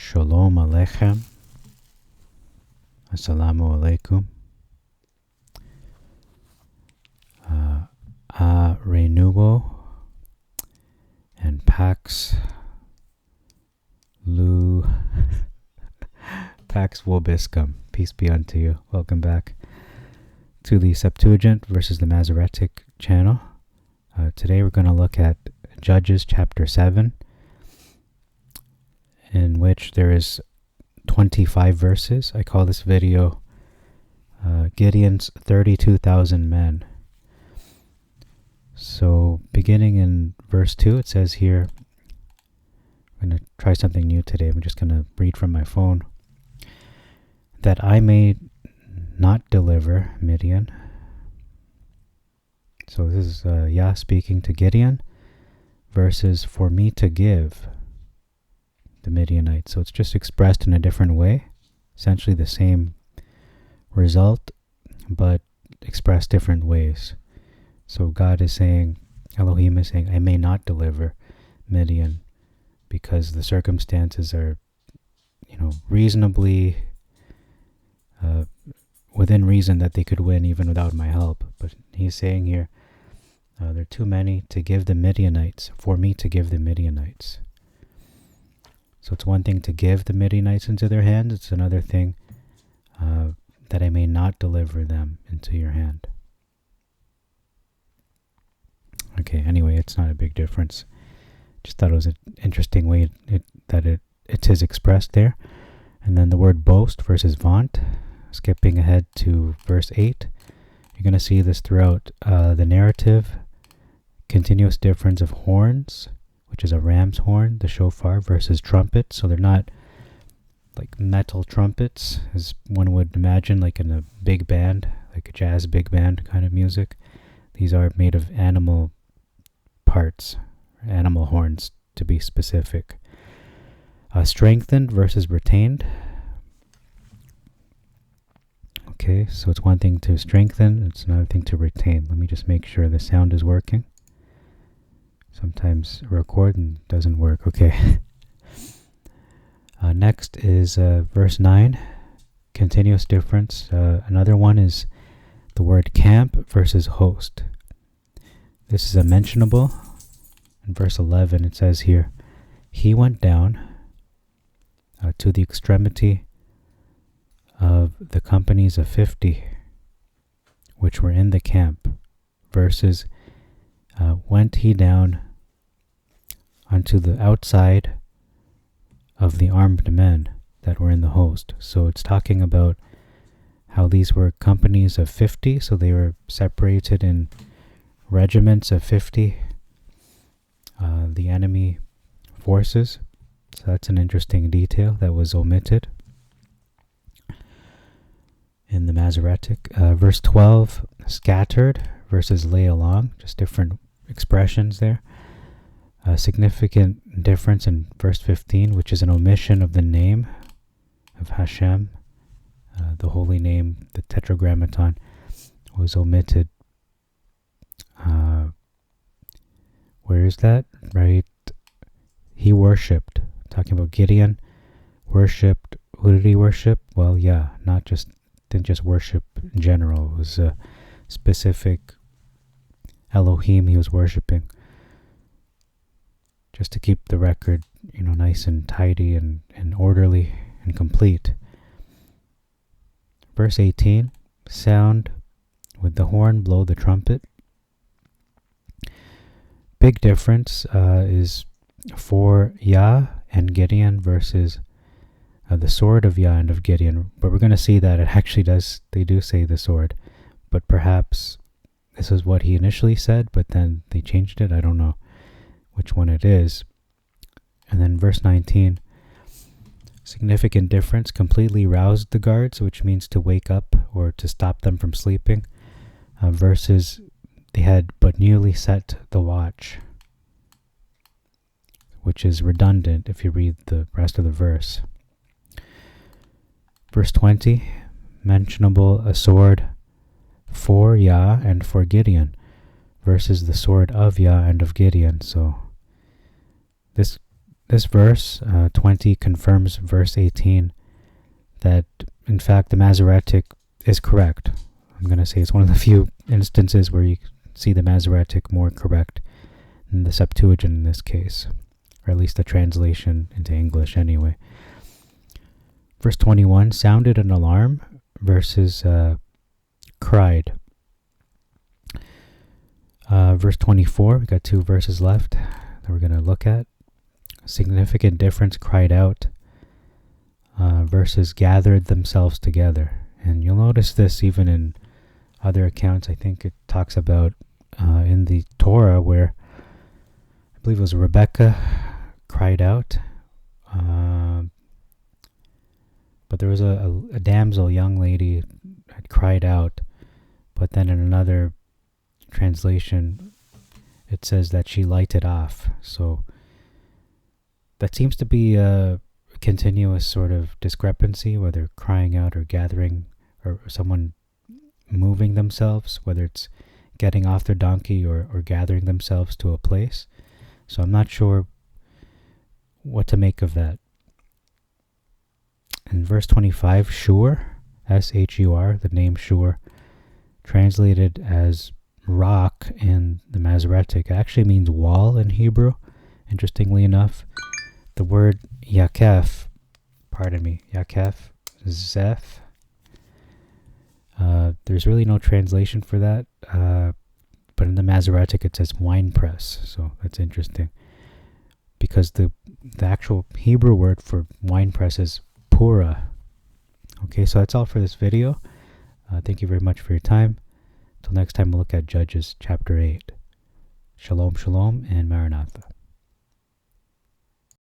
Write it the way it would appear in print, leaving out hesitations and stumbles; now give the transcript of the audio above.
Shalom Aleichem. Assalamu alaikum. A Renewal and Pax Pax Vobiscum. Peace be unto you. Welcome back to the Septuagint versus the Masoretic channel. Today we're going to look at Judges chapter 7, in which there is 25 verses. I call this video Gideon's 32,000 men. So beginning in verse 2, it says here, I'm going to try something new today. I'm just going to read from my phone. That I may not deliver Midian. So this is Yah speaking to Gideon versus for me to give the Midianites. So it's just expressed in a different way. Essentially the same result, but expressed different ways. So God is saying, Elohim is saying, I may not deliver Midian because the circumstances are, reasonably within reason that they could win even without my help. But he's saying here, there are too many to give the Midianites, for me to give the Midianites. So it's one thing to give the Midianites into their hands. It's another thing that I may not deliver them into your hand. Okay, anyway, it's not a big difference. Just thought it was an interesting way it is expressed there. And then the word boast versus vaunt. Skipping ahead to verse 8. You're going to see this throughout the narrative. Continuous difference of horns, which is a ram's horn, the shofar, versus trumpet. So they're not like metal trumpets, as one would imagine, like in a big band, like a jazz big band kind of music. These are made of animal parts, animal horns to be specific. Strengthened versus retained. Okay, so it's one thing to strengthen, it's another thing to retain. Let me just make sure the sound is working. Sometimes record and doesn't work. Okay. Next is verse 9, continuous difference. Another one is the word camp versus host. This is a mentionable. In verse 11 it says here, he went down to the extremity of the companies of 50 which were in the camp, versus went he down unto the outside of the armed men that were in the host. So it's talking about how these were companies of 50, so they were separated in regiments of 50, the enemy forces. So that's an interesting detail that was omitted in the Masoretic. Verse 12, scattered versus lay along, just different expressions there. A significant difference in verse 15, which is an omission of the name of Hashem, the holy name, the tetragrammaton, was omitted. Where is that? Right? He worshipped. Talking about Gideon, worshipped. Who did he worship? Well, yeah, didn't just worship in general. It was a specific Elohim he was worshiping. Just to keep the record, nice and tidy and orderly and complete. Verse 18, sound with the horn, blow the trumpet. Big difference is for Yah and Gideon versus the sword of Yah and of Gideon. But we're going to see that it actually they do say the sword. But perhaps this is what he initially said, but then they changed it. I don't know which one it is. And then verse 19, significant difference, completely roused the guards, which means to wake up or to stop them from sleeping, versus they had but newly set the watch, which is redundant if you read the rest of the verse. Verse 20, mentionable a sword for Yah and for Gideon versus the sword of Yah and of Gideon. So this this verse 20 confirms verse 18 that in fact the Masoretic is correct. I'm going to say it's one of the few instances where you see the Masoretic more correct than the Septuagint in this case, or at least the translation into English anyway. Verse 21, sounded an alarm versus cried. Verse 24, we got 2 verses left that we're going to look at. Significant difference, cried out, versus gathered themselves together. And you'll notice this even in other accounts. I think it talks about in the Torah where I believe it was Rebecca cried out. But there was a damsel, young lady, had cried out. But then in another translation, it says that she lighted off. So that seems to be a continuous sort of discrepancy, whether crying out or gathering, or someone moving themselves, whether it's getting off their donkey or gathering themselves to a place. So I'm not sure what to make of that. In verse 25, Shur, S-H-U-R, the name Shur, translated as rock in the Masoretic, actually means wall in Hebrew, interestingly enough. The word Yakef, Zeph, there's really no translation for that, but in the Masoretic it says wine press, so that's interesting. Because the actual Hebrew word for wine press is pura. Okay, so that's all for this video. Thank you very much for your time. Till next time, we'll look at Judges chapter 8. Shalom, shalom, and Maranatha.